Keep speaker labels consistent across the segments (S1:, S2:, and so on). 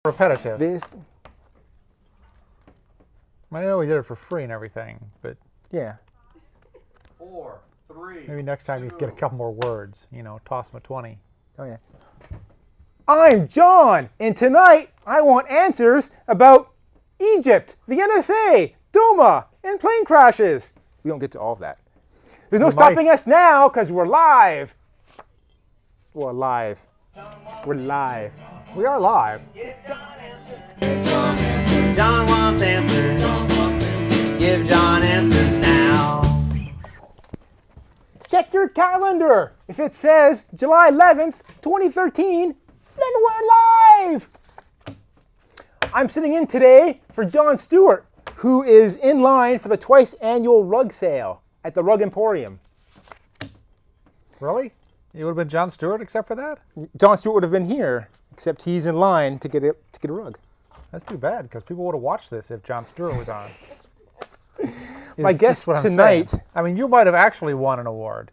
S1: repetitive.
S2: This,
S1: I know we did it for free and everything, but
S2: yeah.
S3: 4, 3.
S1: maybe next time you get a couple more words. You know, toss them a 20.
S2: Oh, yeah. I'm John, and tonight I want answers about Egypt, the NSA, DOMA, and plane crashes. We don't get to all of that. There's no stopping us now because we're live. We're live. We're live.
S1: We are live.
S3: John wants answers. Give John answers now.
S2: Check your calendar. If it says July 11th, 2013, then we're live. I'm sitting in today for John Stewart, who is in line for the twice annual rug sale at the Rug Emporium.
S1: Really? It would have been John Stewart except for that?
S2: John Stewart would have been here, except he's in line to get a rug.
S1: That's too bad, because people would have watched this if John Stewart was on.
S2: My guest
S1: what I'm
S2: tonight.
S1: saying. I mean, you might have actually won an award.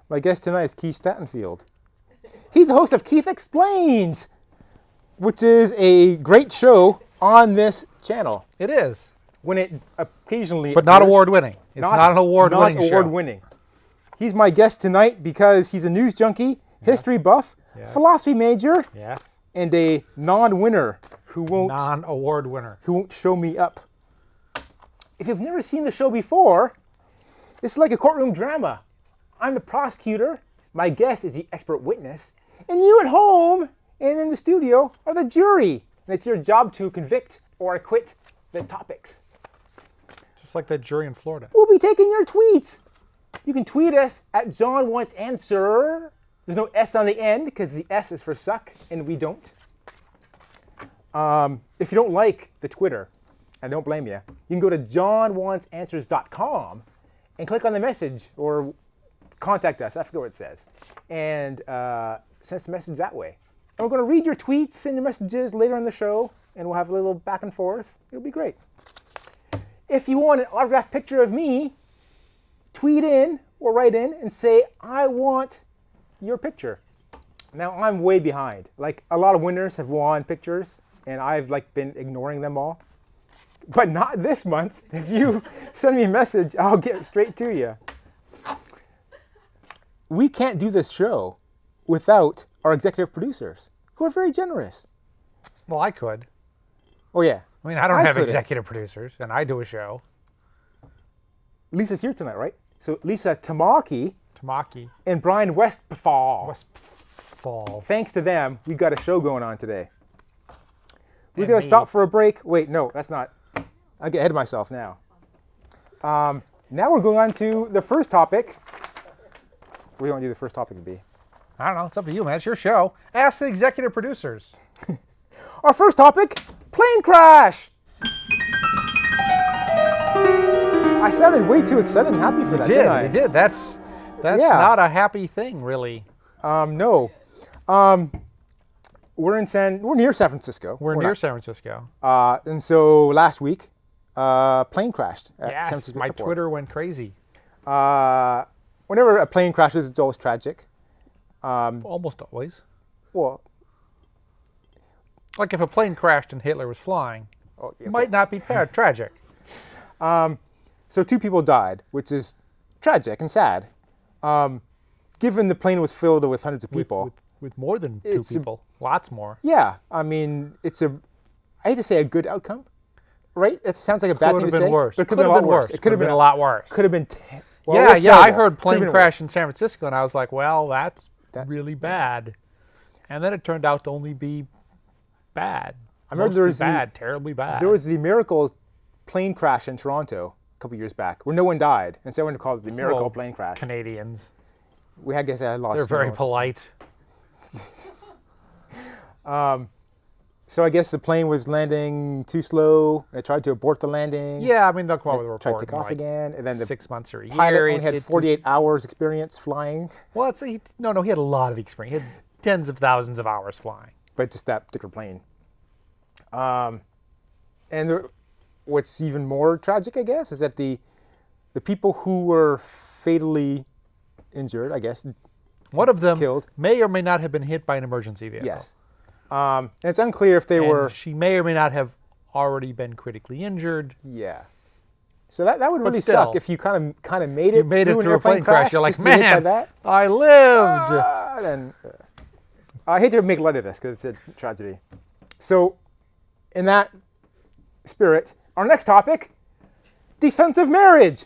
S2: My guest tonight is Keith Stattenfield. He's the host of Keith Explains, which is a great show on this channel.
S1: It is.
S2: When it occasionally
S1: But not
S2: appears.
S1: award-winning. It's not an award-winning show.
S2: Not award-winning. He's my guest tonight because he's a news junkie, history buff, philosophy major, and a non-winner who won't
S1: non-award winner.
S2: Who won't show me up. If you've never seen the show before, this is like a courtroom drama. I'm the prosecutor, my guest is the expert witness, and you at home and in the studio are the jury. And it's your job to convict or acquit the topics.
S1: Just like that jury in Florida.
S2: We'll be taking your tweets. You can tweet us at John Wants Answer. There's no S on the end because the S is for suck, and we don't. If you don't like the Twitter, I don't blame you, you can go to johnwantsanswers.com and click on the message or contact us. I forget what it says. And send us a message that way. And we're going to read your tweets and your messages later in the show, and we'll have a little back and forth. It'll be great. If you want an autographed picture of me, tweet in or write in and say, I want your picture. Now, I'm way behind. Like, a lot of winners have won pictures, and I've been ignoring them all. But not this month. If you send me a message, I'll get straight to you. We can't do this show without our executive producers, who are very generous.
S1: Well, I could.
S2: Oh, yeah.
S1: I mean, I don't have executive producers, and I do a show.
S2: Lisa's here tonight, right? So Lisa Tamaki and Brian Westphal. Thanks to them, we got a show going on today. We're going to stop for a break. Wait, no, that's not. I get ahead of myself now. Now we're going on to the first topic. What do you want to do the first topic to be?
S1: I don't know. It's up to you, man. It's your show. Ask the executive producers.
S2: Our first topic, plane crash. I sounded way too excited and happy for that, didn't I?
S1: You did. That's not a happy thing, really.
S2: No. We're near San Francisco.
S1: We're near San Francisco.
S2: And so last week, plane crashed at San Francisco
S1: my
S2: Airport.
S1: Twitter went crazy.
S2: Whenever a plane crashes, it's always tragic.
S1: Almost always.
S2: Well,
S1: like if a plane crashed and Hitler was flying, it might not be tragic.
S2: So 2 people died, which is tragic and sad. Given the plane was filled with hundreds of people.
S1: With more than 2 people. Lots more.
S2: Yeah. I mean, I hate to say a good outcome, right? It sounds like a bad thing to say.
S1: Worse.
S2: But it could have been worse.
S1: It could have been a lot worse.
S2: Could have been
S1: I heard plane crash in San Francisco, and I was like, well, that's really bad. And then it turned out to only be bad.
S2: I remember there was
S1: terribly bad.
S2: There was the miracle plane crash in Toronto a couple years back, where no one died, and so everyone called it the miracle plane crash.
S1: Canadians.
S2: I guess I lost.
S1: They're very polite.
S2: So I guess the plane was landing too slow. They tried to abort the landing.
S1: Yeah, I mean they'll come up with a report.
S2: Tried to take off again, and then the
S1: 6 months or a year.
S2: Pilot only had 48 hours experience flying.
S1: Well, he had a lot of experience. He had tens of thousands of hours flying.
S2: But just that particular plane. What's even more tragic, I guess, is that the people who were fatally injured, I guess,
S1: one of them
S2: killed.
S1: may or may not have been hit by an emergency vehicle.
S2: Yes. And it's unclear if they were.
S1: She may or may not have already been critically injured.
S2: Yeah. So that would really
S1: still,
S2: suck if you kind of made it.
S1: You made it
S2: through
S1: through a plane crash. You're like,
S2: just be hit by
S1: man,
S2: that.
S1: I lived.
S2: I hate to make light of this because it's a tragedy. So, in that spirit, our next topic: defense of marriage.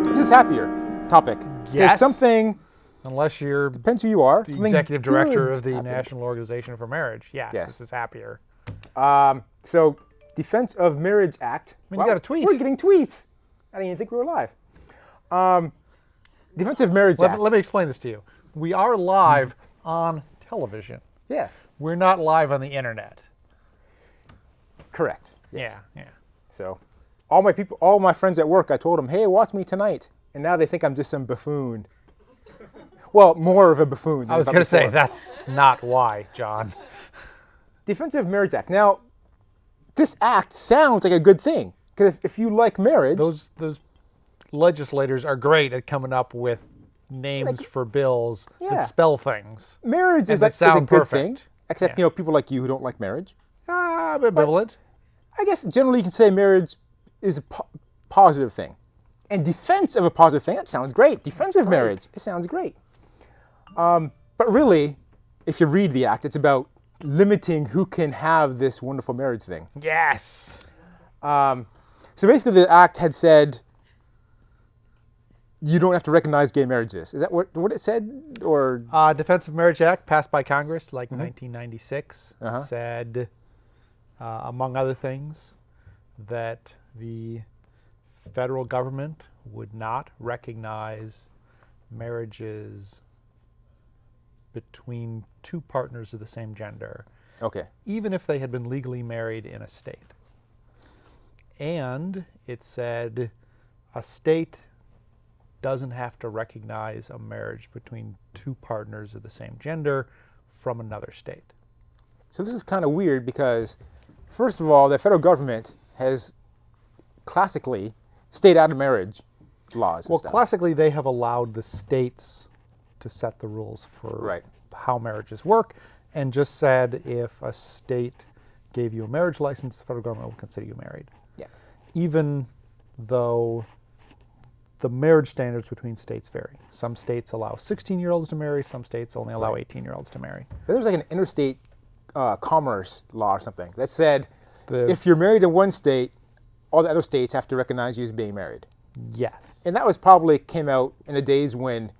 S2: This is happier topic.
S1: Yes.
S2: Something.
S1: Unless you're
S2: Depends who you are.
S1: the executive director
S2: good
S1: of the
S2: happened.
S1: National Organization for Marriage. Yes,
S2: Yes.
S1: this is happier.
S2: So, Defense of Marriage Act.
S1: I mean, you got a tweet.
S2: We're getting tweets. I didn't even think we were live. Defense of Marriage Act.
S1: Let me explain this to you. We are live on television.
S2: Yes.
S1: We're not live on the internet.
S2: Correct.
S1: Yeah.
S2: So, all my friends at work, I told them, "Hey, watch me tonight," and now they think I'm just some buffoon. Well, more of a buffoon. Than
S1: I was
S2: ever
S1: going to say,
S2: before.
S1: that's not why, John.
S2: Defense of Marriage Act. Now, this act sounds like a good thing because if you like marriage,
S1: Those legislators are great at coming up with names for bills
S2: Yeah.
S1: that spell things.
S2: marriage is
S1: that
S2: is a
S1: sound
S2: good
S1: perfect.
S2: thing. Except
S1: Yeah.
S2: people like you who don't like marriage.
S1: Ambivalent.
S2: I guess generally you can say marriage is a positive thing. And defense of a positive thing, that sounds great. Defense of marriage, it sounds great. But really, if you read the act, it's about limiting who can have this wonderful marriage thing.
S1: Yes.
S2: So basically the act had said you don't have to recognize gay marriages. Is that what it said? Or
S1: Defense of Marriage Act, passed by Congress like 1996, said, among other things, that the federal government would not recognize marriages between two partners of the same gender,
S2: okay.
S1: even if they had been legally married in a state. And it said a state doesn't have to recognize a marriage between two partners of the same gender from another state.
S2: So this is kind of weird because, first of all, the federal government has classically stayed out of marriage laws and
S1: Well,
S2: stuff.
S1: classically, they have allowed the states to set the rules for how marriages work, and just said if a state gave you a marriage license, the federal government will consider you married.
S2: Yeah.
S1: Even though the marriage standards between states vary. Some states allow 16-year-olds to marry, some states only allow 18-year-olds to marry.
S2: There was like an interstate commerce law or something that said
S1: The-
S2: if you're married in one state, all the other states have to recognize you as being married.
S1: Yes.
S2: And that was probably came out in the days when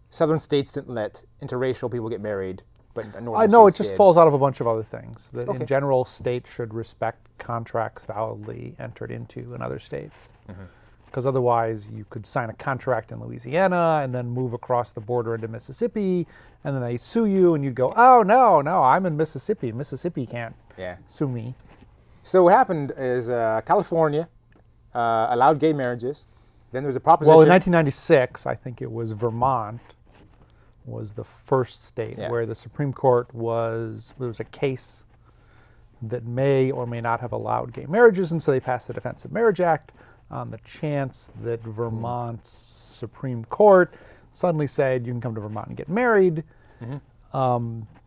S2: southern states didn't let interracial people get married, but northern
S1: I know it
S2: states
S1: just
S2: did.
S1: falls out of a bunch of other things. That
S2: Okay.
S1: in general, states should respect contracts validly entered into in other states. Because otherwise, you could sign a contract in Louisiana and then move across the border into Mississippi, and then they sue you, and you'd go, "Oh no, I'm in Mississippi. Mississippi can't sue me."
S2: So what happened is California allowed gay marriages. Then there was a proposition.
S1: Well, in 1996, I think it was Vermont was the first state where the Supreme Court there was a case that may or may not have allowed gay marriages, and so they passed the Defense of Marriage Act on the chance that Vermont's Supreme Court suddenly said you can come to Vermont and get married,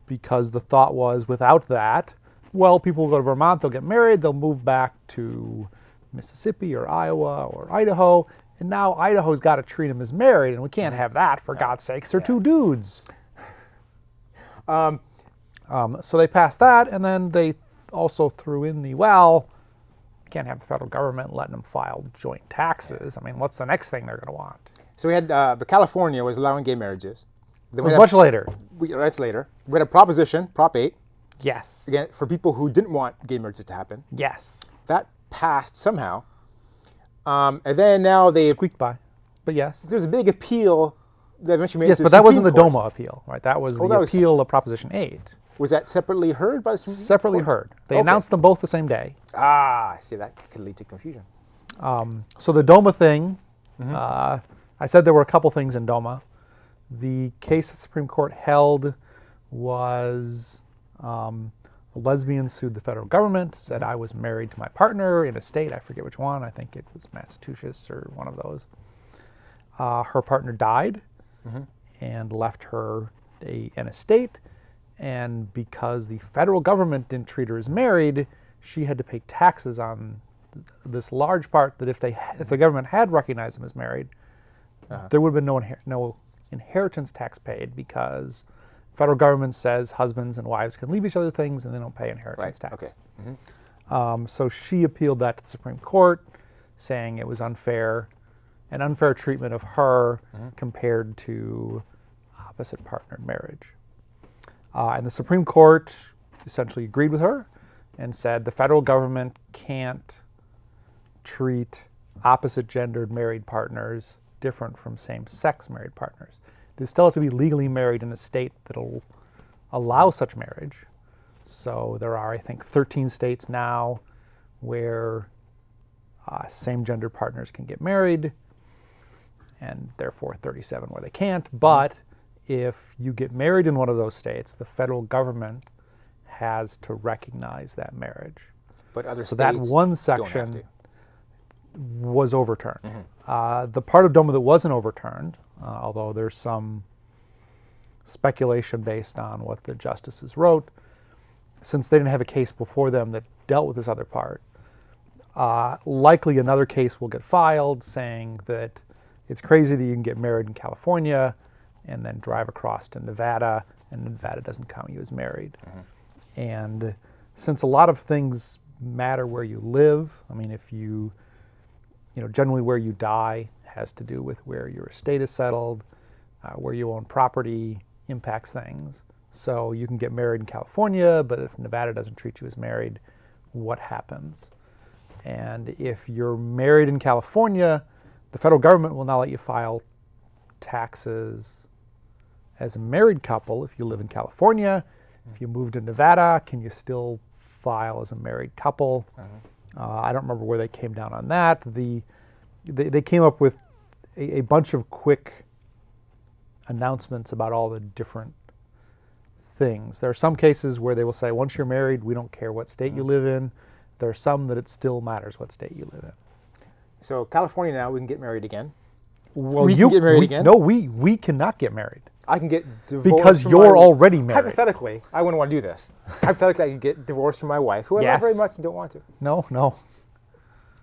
S1: because the thought was without that, well, people will go to Vermont, they'll get married, they'll move back to Mississippi or Iowa or Idaho, and now Idaho's got to treat them as married, and we can't have that, for God's sakes, they're two dudes. So they passed that, and then they also threw in can't have the federal government letting them file joint taxes. I mean, what's the next thing they're going to want?
S2: So we had, but California was allowing gay marriages. Then we had
S1: Much later.
S2: that's later. We had a proposition, Prop 8,
S1: Yes.
S2: again, for people who didn't want gay marriages to happen.
S1: Yes.
S2: That passed somehow. And then now
S1: Squeaked by. But yes.
S2: there's a big appeal that eventually made
S1: Yes,
S2: it to
S1: but
S2: the
S1: that wasn't the
S2: Supreme Court.
S1: DOMA appeal, right? That was
S2: Oh,
S1: the
S2: that was-
S1: appeal of Proposition 8.
S2: Was that separately heard by the Supreme
S1: Separately
S2: Court?
S1: heard. They
S2: Okay.
S1: announced them both the same day.
S2: Ah, see, that could lead to confusion.
S1: So the DOMA thing, I said there were a couple things in DOMA. The case the Supreme Court held was a lesbian sued the federal government, said I was married to my partner in a state, I forget which one, I think it was Massachusetts or one of those. Her partner died, and left her an estate. And because the federal government didn't treat her as married, she had to pay taxes on this large part that if the government had recognized them as married, there would have been no inheritance tax paid, because federal government says husbands and wives can leave each other things and they don't pay inheritance tax.
S2: Okay.
S1: So she appealed that to the Supreme Court, saying it was an unfair treatment of her compared to opposite partnered marriage. And the Supreme Court essentially agreed with her and said the federal government can't treat opposite gendered married partners different from same-sex married partners. They still have to be legally married in a state that'll allow such marriage. So there are, I think, 13 states now where same-gender partners can get married, and therefore 37 where they can't. But if you get married in one of those states, the federal government has to recognize that marriage.
S2: But other
S1: So
S2: states
S1: that one
S2: don't
S1: section
S2: have to.
S1: was overturned. The part of DOMA that wasn't overturned, although there's some speculation based on what the justices wrote, since they didn't have a case before them that dealt with this other part, likely another case will get filed saying that it's crazy that you can get married in California and then drive across to Nevada, and Nevada doesn't count you as married. And since a lot of things matter where you live, I mean, if you generally where you die has to do with where your estate is settled, where you own property impacts things. So you can get married in California, but if Nevada doesn't treat you as married, what happens? And if you're married in California, the federal government will not let you file taxes as a married couple if you live in California. If you move to Nevada, can you still file as a married couple? I don't remember where they came down on that. They came up with a bunch of quick announcements about all the different things. There are some cases where they will say, once you're married, we don't care what state you live in. There are some that it still matters what state you live in.
S2: So California now, we can get married again.
S1: Well,
S2: we can get married again?
S1: No, we cannot get married.
S2: I can get divorced
S1: Because
S2: from
S1: you're
S2: my-
S1: already married.
S2: Hypothetically, I wouldn't want to do this. Hypothetically, I can get divorced from my wife, who I love
S1: Yes.
S2: very much and don't want to.
S1: No,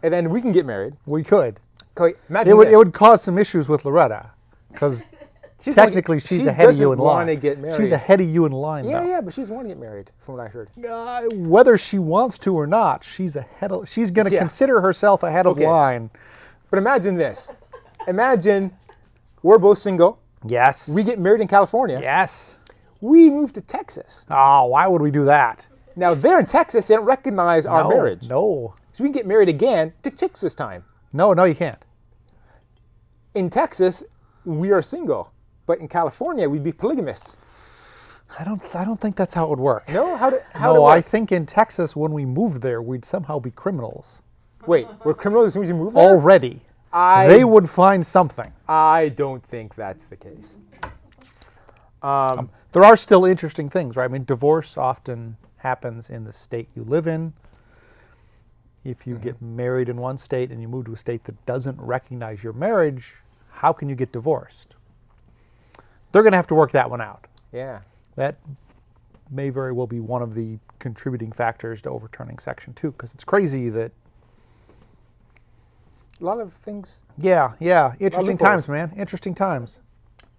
S2: And then we can get married.
S1: we could.
S2: Okay, imagine
S1: It
S2: this.
S1: would cause some issues with Loretta, because
S2: She's
S1: technically
S2: wanting-
S1: she's
S2: she
S1: ahead of you in
S2: doesn't
S1: line.
S2: wanna get married.
S1: She's ahead of you in line,
S2: Yeah,
S1: though.
S2: yeah, but she's wanting to get married, from what I heard.
S1: Whether she wants to or not, she's going to
S2: Yeah.
S1: consider herself ahead of
S2: Okay.
S1: line.
S2: But imagine this. Imagine we're both single.
S1: Yes.
S2: We get married in California.
S1: Yes.
S2: We move to Texas.
S1: Oh, why would we do that?
S2: Now, there in Texas, they don't recognize our
S1: No,
S2: marriage.
S1: No.
S2: So we can get married again to chicks this time.
S1: No, you can't.
S2: In Texas, we are single. But in California, we'd be polygamists.
S1: I don't think that's how it would work.
S2: No? How do
S1: No,
S2: it
S1: I
S2: work?
S1: think in Texas, when we moved there, we'd somehow be criminals.
S2: Wait, we're criminals as soon as we move there?
S1: Already. They would find something.
S2: I don't think that's the case.
S1: There are still interesting things, right? I mean, divorce often happens in the state you live in. If you get married in one state and you move to a state that doesn't recognize your marriage, how can you get divorced? They're going to have to work that one out.
S2: Yeah.
S1: That may very well be one of the contributing factors to overturning Section 2, because it's crazy that...
S2: A lot of things.
S1: Yeah. Interesting
S2: loopholes.
S1: times, man. Interesting times.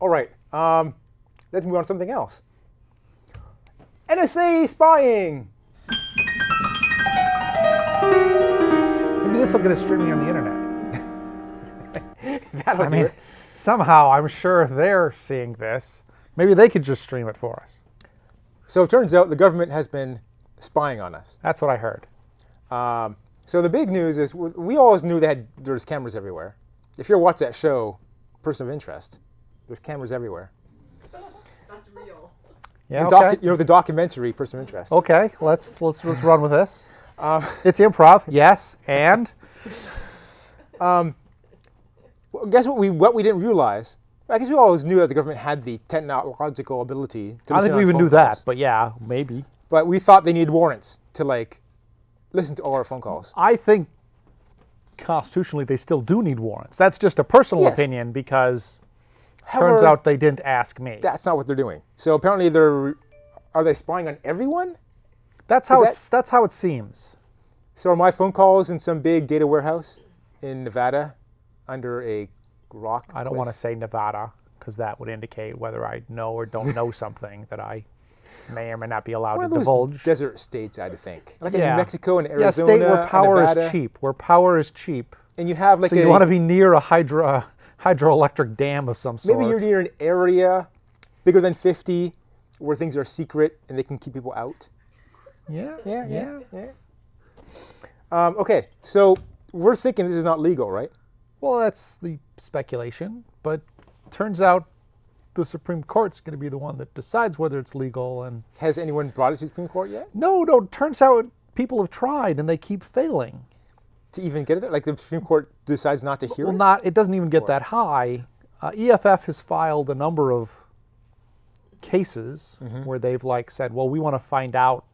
S2: All right. Let's move on to something else. NSA spying.
S1: Maybe this will get us streaming on the internet.
S2: That'll
S1: I
S2: do
S1: mean,
S2: it.
S1: somehow I'm sure they're seeing this. Maybe they could just stream it for us.
S2: So it turns out the government has been spying on us.
S1: That's what I heard.
S2: So the big news is we always knew there's cameras everywhere. If you ever watch that show, Person of Interest, there's cameras everywhere.
S4: That's real.
S1: Yeah.
S2: The documentary Person of Interest.
S1: Okay. Let's run with this. It's improv. Yes. And
S2: Well, guess what we didn't realize? I guess we always knew that the government had the technological ability to
S1: I
S2: listen
S1: think
S2: on
S1: we even
S2: phone
S1: knew that.
S2: calls.
S1: But yeah, maybe.
S2: But we thought they needed warrants to listen to all our phone calls.
S1: I think constitutionally they still do need warrants. That's just a personal
S2: Yes.
S1: opinion, because Turns out they didn't ask me.
S2: that's not what they're doing. So apparently are they spying on everyone?
S1: That's how it seems.
S2: So are my phone calls in some big data warehouse in Nevada under a rock?
S1: I don't want to say Nevada because that would indicate whether I know or don't know something that I may or may not be allowed
S2: One
S1: to
S2: of those
S1: divulge.
S2: desert states, I'd think. Like in
S1: Yeah.
S2: New Mexico and Arizona,
S1: Yeah, a state where power
S2: Nevada,
S1: is cheap. Where power is cheap.
S2: and you have like
S1: So you want to be near a hydroelectric dam of some sort.
S2: maybe you're near an area bigger than 50 where things are secret and they can keep people out.
S1: Yeah.
S2: Yeah. Okay, so we're thinking this is not legal, right?
S1: Well, that's the speculation, but turns out the Supreme Court's going to be the one that decides whether it's legal. And
S2: Has anyone brought it to the Supreme Court yet?
S1: no, turns out people have tried and they keep failing.
S2: To even get it there? Like the Supreme Court decides not to hear
S1: Well,
S2: it?
S1: it doesn't even get that high. EFF has filed a number of cases where they've said, well, we want to find out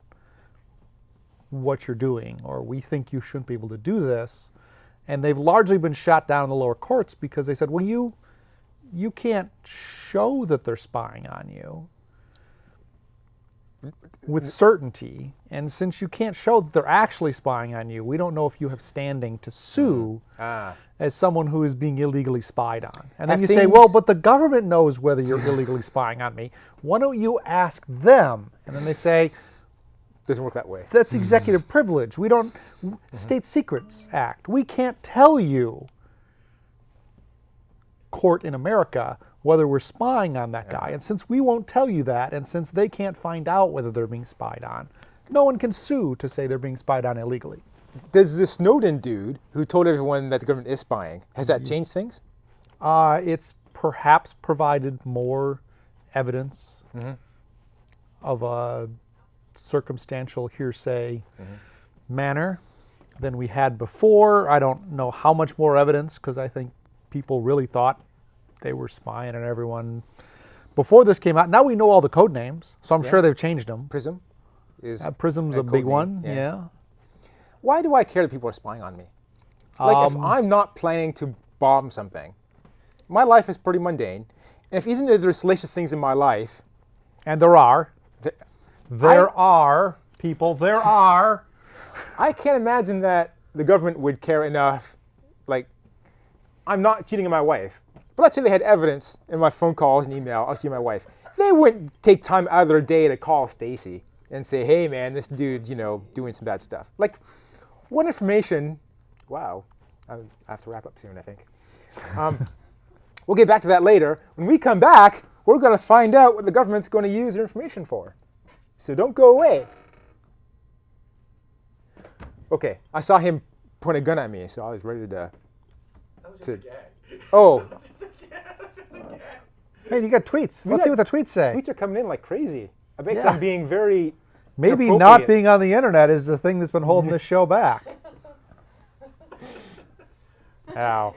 S1: what you're doing, or we think you shouldn't be able to do this. And they've largely been shot down in the lower courts because they said, well, you can't show that they're spying on you with certainty. And since you can't show that they're actually spying on you, we don't know if you have standing to sue as someone who is being illegally spied on. And then
S2: Have
S1: you say,
S2: things-
S1: well, but the government knows whether you're illegally spying on me. Why don't you ask them? And then they say,
S2: Doesn't work that way.
S1: that's executive privilege. We don't, State Secrets Act. We can't tell you, court in America, whether we're spying on that guy. And since we won't tell you that, and since they can't find out whether they're being spied on, no one can sue to say they're being spied on illegally.
S2: Does the Snowden dude who told everyone that the government is spying, has that changed things?
S1: It's perhaps provided more evidence of a circumstantial hearsay manner than we had before. I don't know how much more evidence, because I think people really thought they were spying on everyone before this came out. Now we know all the code names, so I'm sure they've changed them.
S2: PRISM is.
S1: Prism's
S2: a
S1: a
S2: code
S1: big
S2: name,
S1: one,
S2: yeah.
S1: yeah.
S2: Why do I care that people are spying on me? Like if I'm not planning to bomb something, my life is pretty mundane. And if even though there's salacious things in my life,
S1: And there are.
S2: th-
S1: There are, people, there are.
S2: I can't imagine that the government would care enough. Like, I'm not cheating on my wife, but let's say they had evidence in my phone calls and email, I'll see my wife. They wouldn't take time out of their day to call Stacy and say, hey man, this dude's, doing some bad stuff. Like, what information, wow, I have to wrap up soon, I think. We'll get back to that later. When we come back, we're going to find out what the government's going to use their information for. So don't go away. Okay, I saw him point a gun at me, so I was ready to.
S3: That was just a gag.
S2: Oh,
S1: Hey, you got tweets. Let's see what the tweets say.
S2: tweets are coming in like crazy. I bet
S1: Yeah.
S2: I'm being very.
S1: Maybe
S2: inappropriate.
S1: not being on the internet is the thing that's been holding this show back. No,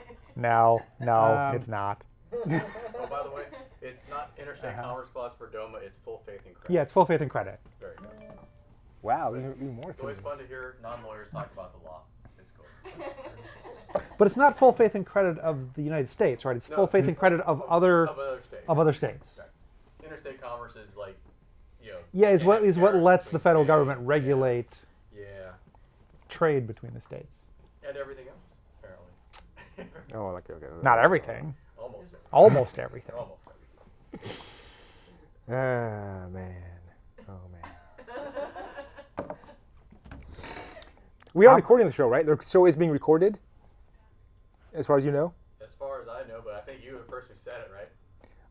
S1: it's not.
S3: Oh, by the way, it's not interstate commerce clause for DOMA. It's full faith and credit.
S1: Yeah, it's full faith and credit.
S3: Very good.
S2: Wow, even more.
S3: It's always fun to hear non-lawyers talk about the law. It's cool.
S1: But it's not full faith and credit of the United States, right? It's
S3: No.
S1: full faith and credit of other
S3: Of other states.
S1: states.
S3: Right. Interstate commerce is like,
S1: Yeah, is what
S3: tariffs
S1: lets the
S3: between
S1: federal
S3: states,
S1: government regulate
S3: Yeah.
S1: trade between the states.
S3: And everything else, apparently.
S2: Oh, okay.
S1: Not everything.
S3: Almost everything.
S1: Almost everything.
S3: Almost everything.
S2: Ah, man. Oh, man. We are recording the show, right? The show is being recorded, as far as you know.
S3: As far as I know, but I think you first said it, right?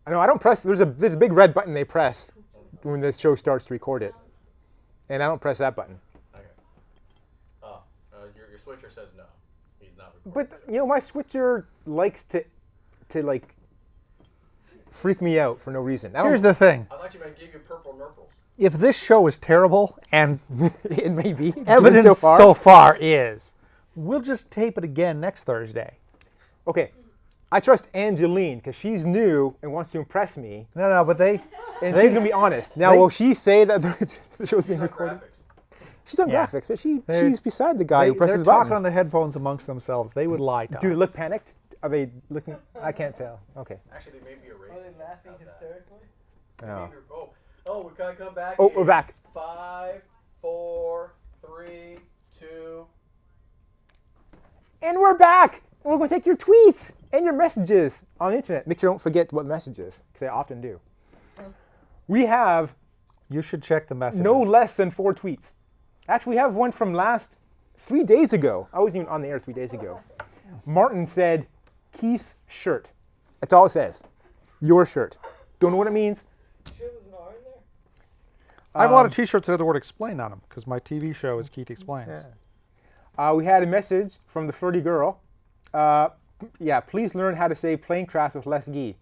S2: I know. I don't press. There's a big red button they press when the show starts to record it, and I don't press that button.
S3: Okay. Oh, your switcher says no. He's not recording.
S2: But my switcher likes to like freak me out for no reason.
S1: Here's the thing.
S3: I thought you might give you purple nurples.
S1: If this show is terrible, and
S2: it may be
S1: evidence
S2: so
S1: so
S2: far.
S1: far is, we'll just tape it again next Thursday.
S2: Okay, I trust Angeline because she's new and wants to impress me,
S1: No, but
S2: and she's gonna be honest. Now, will she say that the show's being
S3: Like
S2: recorded?
S3: graphics.
S2: She's on
S1: Yeah.
S2: graphics, but
S1: They're-
S2: she's beside the guy who presses
S1: they're
S2: the
S1: talking
S2: button.
S1: on the headphones amongst themselves. They would lie to
S2: Do they
S1: us.
S2: look panicked? Are they looking? I can't tell. Okay.
S3: Actually, they may be erasing.
S4: Are they laughing
S3: How's that?
S4: hysterically?
S2: No.
S3: We gotta come back.
S2: Oh,
S3: in
S2: we're back.
S3: 5, 4, 3, 2.
S2: And we're back. And we're going to take your tweets and your messages on the internet. Make sure you don't forget what messages, because I often do. We have
S1: You should check the message.
S2: no less than 4 tweets. Actually, we have one from 3 days ago. I wasn't even on the air 3 days ago. Martin said, Keith's shirt. That's all it says. Your shirt. Don't know what it means.
S4: Sure there's an R in there?
S1: I have a lot of T-shirts that have the word "explain" on them because my TV show is Keith Explains.
S2: Yeah. We had a message from the flirty girl. Yeah, please learn how to say plane crash with less ghee.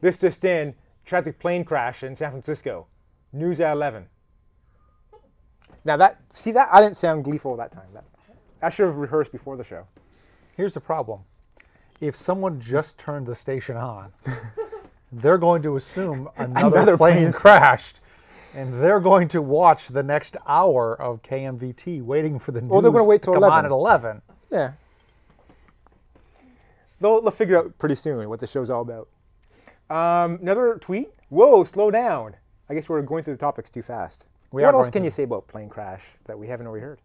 S2: This just in, tragic plane crash in San Francisco. News at 11. Now see that? I didn't sound gleeful that time. I should have rehearsed before the show.
S1: Here's the problem. If someone just turned the station on, they're going to assume another plane crashed, and they're going to watch the next hour of KMVT waiting for the news
S2: they're going to wait till
S1: come
S2: 11.
S1: on at 11.
S2: Yeah. They'll figure out pretty soon what the show's all about. Another tweet. Whoa, slow down. I guess we're going through the topics too fast. What else can you say about plane crash that we haven't already heard?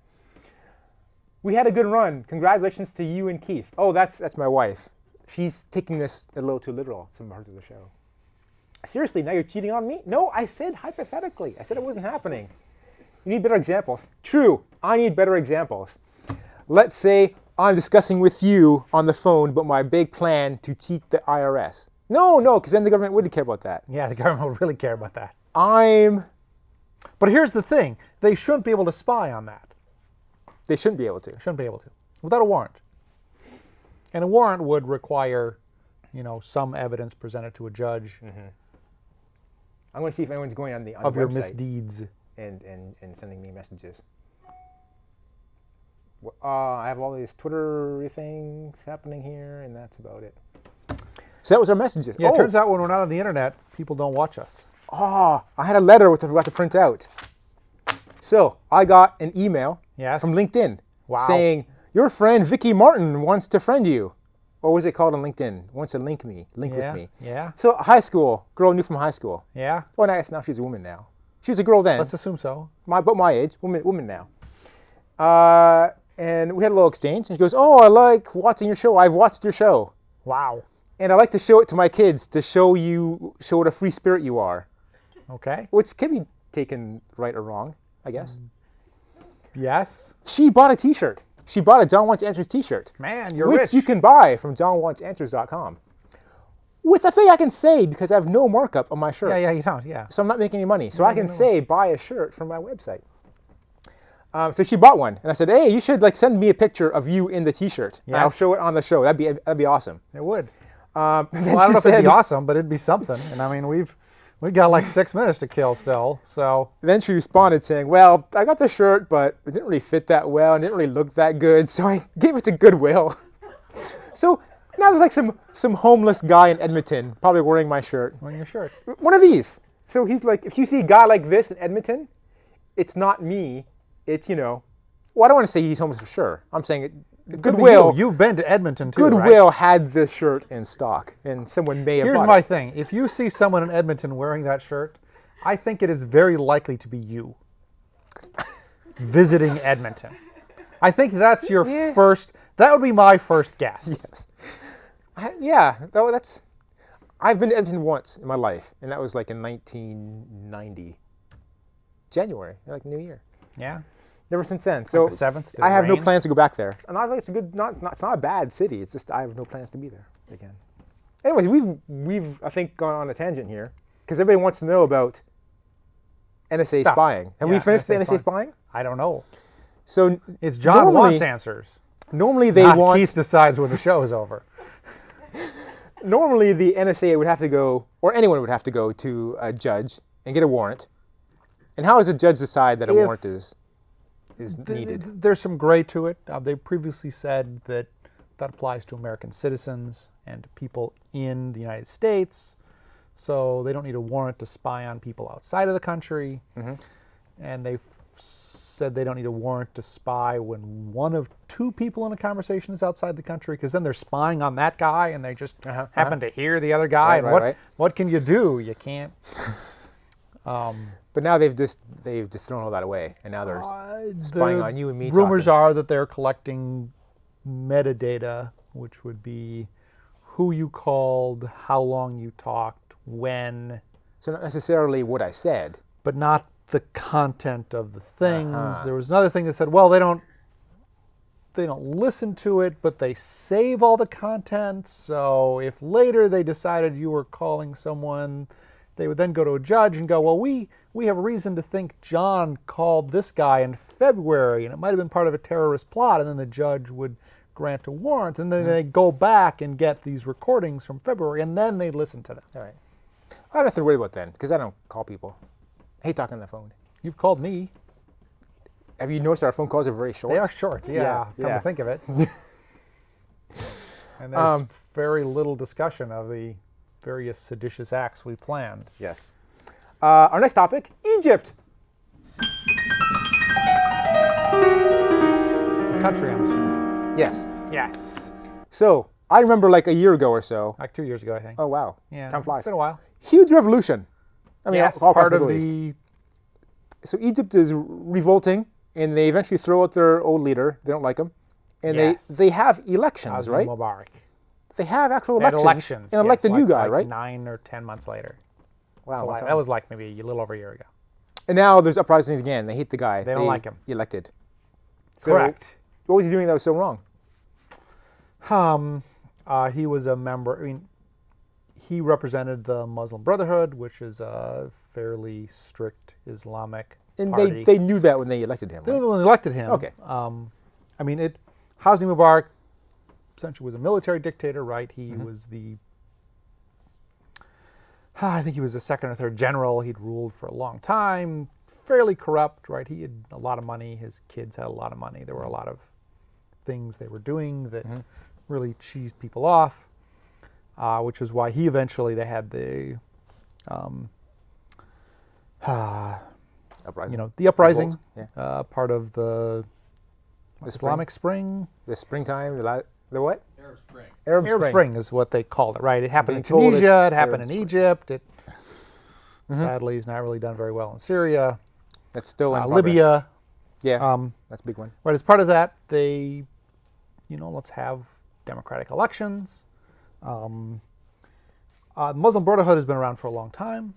S2: We had a good run. Congratulations to you and Keith. Oh, that's my wife. She's taking this a little too literal, some parts of the show. Seriously, now you're cheating on me? No, I said hypothetically. I said it wasn't happening. You need better examples. True, I need better examples. Let's say I'm discussing with you on the phone about my big plan to cheat the IRS. No, because then the government wouldn't care about that.
S1: Yeah, the government would really care about that. But here's the thing. They shouldn't be able to spy on that.
S2: They shouldn't be able to.
S1: Shouldn't be able to. Without a warrant. And a warrant would require, some evidence presented to a judge.
S2: Mm-hmm. I'm going to see if anyone's going on the
S1: of your
S2: website
S1: misdeeds.
S2: and sending me messages. I have all these Twitter things happening here, and that's about it. So that was our messages.
S1: Yeah, it turns out when we're not on the internet, people don't watch us.
S2: I had a letter which I forgot to print out. So I got an email from LinkedIn saying, your friend Vicky Martin wants to friend you. What was it called on LinkedIn? Wants to link with me.
S1: Yeah.
S2: So high school, girl I knew from high school.
S1: Yeah.
S2: Well, now she's a woman now. She was a girl then.
S1: Let's assume so.
S2: But my age, woman now. And we had a little exchange. And she goes, oh, I like watching your show. I've watched your show.
S1: Wow.
S2: And I like to show it to my kids to show what a free spirit you are.
S1: Okay.
S2: Which can be taken right or wrong, I guess.
S1: Yes.
S2: She bought a T-shirt. She bought a John Wants Answers T-shirt.
S1: Man, you're
S2: which
S1: rich.
S2: you can buy from johnwantsanswers.com. Which I think I can say because I have no markup on my shirts.
S1: Yeah, you don't, yeah.
S2: So I'm not making any money. So I can say buy a shirt from my website. So she bought one, and I said, hey, you should send me a picture of you in the T-shirt. Yes. I'll show it on the show. That'd be awesome.
S1: It would.
S2: Well,
S1: I don't know if it'd be awesome, but it'd be something. And I mean, we've got 6 minutes to kill still. So
S2: then she responded saying, well, I got the shirt, but it didn't really fit that well, and didn't really look that good, so I gave it to Goodwill. So now there's some homeless guy in Edmonton probably wearing my shirt.
S1: Wearing your shirt.
S2: One of these. So he's if you see a guy like this in Edmonton, it's not me. It's, well, I don't want to say he's homeless for sure. I'm saying Goodwill.
S1: You've been to Edmonton too,
S2: Goodwill
S1: right?
S2: had this shirt in stock, and someone may have bought it.
S1: Here's my thing. If you see someone in Edmonton wearing that shirt, I think it is very likely to be you visiting Edmonton. I think that's your first, that would be my first guess.
S2: Yes. I've been to Edmonton once in my life, and that was in 1990. January, New Year.
S1: Yeah.
S2: Never since then. So
S1: the 7th,
S2: I have no plans to go back there. And I was it's a good, it's not a bad city. It's just I have no plans to be there again. Anyways, we've I think gone on a tangent here because everybody wants to know about NSA spying. Have we finished the NSA spying?
S1: I don't know.
S2: So
S1: it's John Wants Answers.
S2: Normally they want.
S1: Keith decides when the show is over.
S2: Normally the NSA would have to go, or anyone would have to go to a judge and get a warrant. And how does a judge decide that a warrant is needed?
S1: There's some gray to it. They previously said that applies to American citizens and people in the United States. So they don't need a warrant to spy on people outside of the country. Mm-hmm. And they said they don't need a warrant to spy when one of two people in a conversation is outside the country, because then they're spying on that guy and they just happen to hear the other guy. What can you do? You can't.
S2: But now they've just thrown all that away, and now they're spying on you and me.
S1: Rumors are that they're collecting metadata, which would be who you called, how long you talked, when.
S2: So not necessarily what I said,
S1: but not the content of the things. There was another thing that said, well, they don't listen to it, but they save all the content. So if later they decided you were calling someone, they would then go to a judge and go, well, we have reason to think John called this guy in February, and it might have been part of a terrorist plot, and then the judge would grant a warrant, and then they go back and get these recordings from February, and then they listen to them.
S2: All right. I don't have to worry about then, because I don't call people. I hate talking on the phone.
S1: You've called me.
S2: Have you noticed our phone calls are very short?
S1: They are short, yeah. Come to think of it. And there's very little discussion of the various seditious acts we planned.
S2: Yes. Our next topic, Egypt.
S1: The country, I'm assuming.
S2: Yes.
S1: Yes.
S2: So, I remember like a year ago or so.
S1: Like 2 years ago, I think.
S2: Oh, wow.
S1: Yeah.
S2: Time flies.
S1: It's been a while.
S2: Huge revolution. I mean,
S1: yes,
S2: all
S1: part of
S2: the
S1: the...
S2: So Egypt is revolting, and they eventually throw out their old leader. They don't like him. And they have elections, right?
S1: Mubarak.
S2: They have actual
S1: They had
S2: elections. And elect a new guy, right?
S1: 9 or 10 months later.
S2: Wow.
S1: So that was like maybe a little over a year ago.
S2: And now there's uprisings again. They hate the guy.
S1: They don't like him.
S2: Elected.
S1: Correct.
S2: So, what was he doing that was so wrong?
S1: He was a member, I mean, he represented the Muslim Brotherhood, which is a fairly strict Islamic party.
S2: And they knew that when they elected him,
S1: They
S2: right?
S1: knew when they elected him.
S2: Okay.
S1: I mean, Hosni Mubarak essentially was a military dictator, right? He was I think he was the second or third general. He'd ruled for a long time, fairly corrupt, right? He had a lot of money. His kids had a lot of money. There were a lot of things they were doing that really cheesed people off, which is why he eventually, they had the,
S2: Uprising.
S1: The uprising,
S2: Revolt,
S1: part of the Islamic Spring.
S2: The springtime, the what?
S3: Arab Spring.
S2: Arab
S1: Spring is what they called it, right? It happened in
S2: Being told
S1: Tunisia,
S2: it's
S1: it happened
S2: Arab
S1: in
S2: Spring.
S1: Egypt. It sadly has not really done very well in Syria.
S2: That's still in progress.
S1: Libya.
S2: Yeah, that's a big one.
S1: Right, as part of that, they, let's have democratic elections. Muslim Brotherhood has been around for a long time.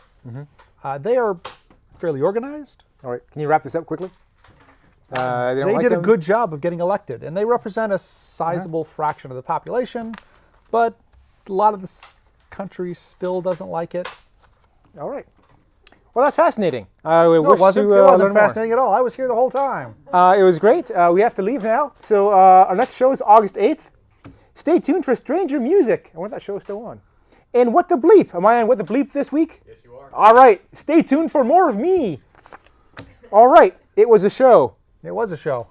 S1: They are fairly organized.
S2: All right, can you wrap this up quickly? They
S1: did a good job of getting elected, and they represent a sizable fraction of the population, but a lot of this country still doesn't like it.
S2: All right. Well, that's fascinating.
S1: It wasn't fascinating at all. I was here the whole time.
S2: It was great. We have to leave now. So our next show is August 8th. Stay tuned for Stranger Music. I wonder if that show is still on. And What the Bleep. Am I on What the Bleep this week?
S3: Yes, you are.
S2: All right. Stay tuned for more of me. All right. It was a show.
S1: It was a show.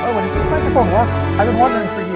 S1: Oh, when does this microphone work? I've been wondering for years.